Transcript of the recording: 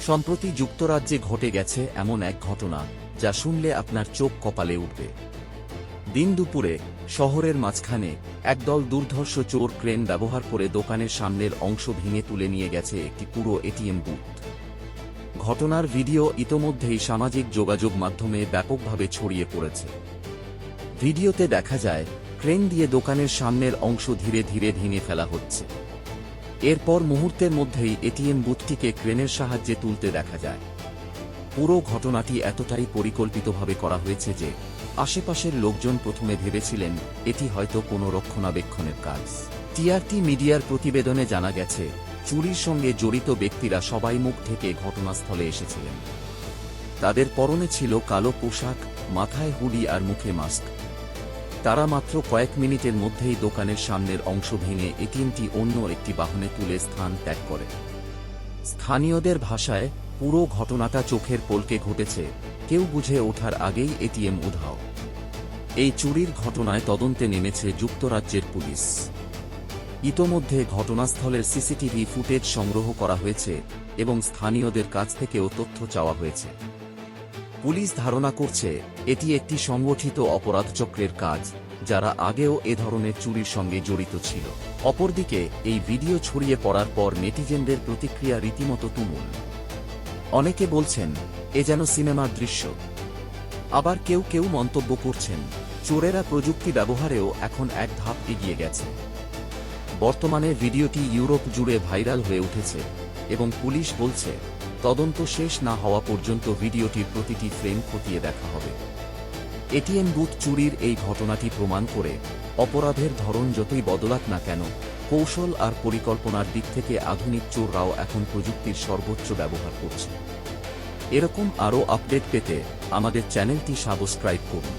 সম্প্রতি যুক্তরাজ্যে ঘটে গেছে এমন এক ঘটনা যা শুনলে আপনার চোখ কপালে উঠবে। দিন দুপুরে শহরের মাঝখানে একদল দুর্ধর্ষ চোর ক্রেন ব্যবহার করে দোকানের সামনের অংশ ভেঙে তুলে নিয়ে গেছে একটি পুরো এটিএম বুথ। ঘটনার ভিডিও ইতোমধ্যেই সামাজিক যোগাযোগ মাধ্যমে ব্যাপকভাবে ছড়িয়ে পড়েছে। ভিডিওতে দেখা যায় ক্রেন দিয়ে দোকানের সামনের অংশ ধীরে ধীরে ভেঙে ফেলা হচ্ছে। এরপর মুহূর্তের মধ্যেই এটিএম বুথটিকে ক্রেনের সাহায্যে তুলতে দেখা যায়। পুরো ঘটনাটি এতটাই পরিকল্পিতভাবে করা হয়েছে যে আশেপাশের লোকজন প্রথমে ভেবেছিলেন এটি হয়তো কোনো রক্ষণাবেক্ষণের কাজ। টিআরটি মিডিয়ার প্রতিবেদনে জানা গেছে, চুরির সঙ্গে জড়িত ব্যক্তিরা সবাই মুখ ঢেকে ঘটনাস্থলে এসেছিলেন। তাদের পরনে ছিল কালো পোশাক, মাথায় হুডি আর মুখে মাস্ক। তারা মাত্র কয়েক মিনিটের মধ্যেই দোকানের সামনের অংশ ভেঙে এটিএমটি অন্য একটি বাহনে তুলে স্থান ত্যাগ করে। স্থানীয়দের ভাষায় পুরো ঘটনাটা চোখের পলকে ঘটেছে, কেউ বুঝে ওঠার আগেই এটিএম উধাও। এই চুরির ঘটনায় তদন্তে নেমেছে যুক্তরাজ্যের পুলিশ। ইতোমধ্যে ঘটনাস্থলের সিসিটিভি ফুটেজ সংগ্রহ করা হয়েছে এবং স্থানীয়দের কাছ থেকেও তথ্য চাওয়া হয়েছে। পুলিশ ধারণা করছে এটি একটি সংগঠিত অপরাধ চক্রের কাজ, যারা আগেও এ ধরনের চুরির সঙ্গে জড়িত ছিল। অপরদিকে এই ভিডিও ছড়িয়ে পড়ার পর নেটিজেনদের প্রতিক্রিয়া রীতিমতো তুমুল। অনেকে বলছেন এ যেন সিনেমার দৃশ্য। আবার কেউ কেউ মন্তব্য করছেন চোরেরা প্রযুক্তি ব্যবহারেও এখন এক ধাপ এগিয়ে গেছে। বর্তমানে ভিডিওটি ইউরোপ জুড়ে ভাইরাল হয়ে উঠেছে এবং পুলিশ বলছে তদন্ত শেষ না হওয়া পর্যন্ত ভিডিওটির প্রতিটি ফ্রেম খতিয়ে দেখা হবে। এটিএম বুথ চুরির এই ঘটনাটি প্রমাণ করে অপরাধের ধরন যতই বদলাক না কেন, কৌশল আর পরিকল্পনার দিক থেকে আধুনিক চোররাও এখন প্রযুক্তির সর্বোচ্চ ব্যবহার করছে। এরকম আরও আপডেট পেতে আমাদের চ্যানেলটি সাবস্ক্রাইব করুন।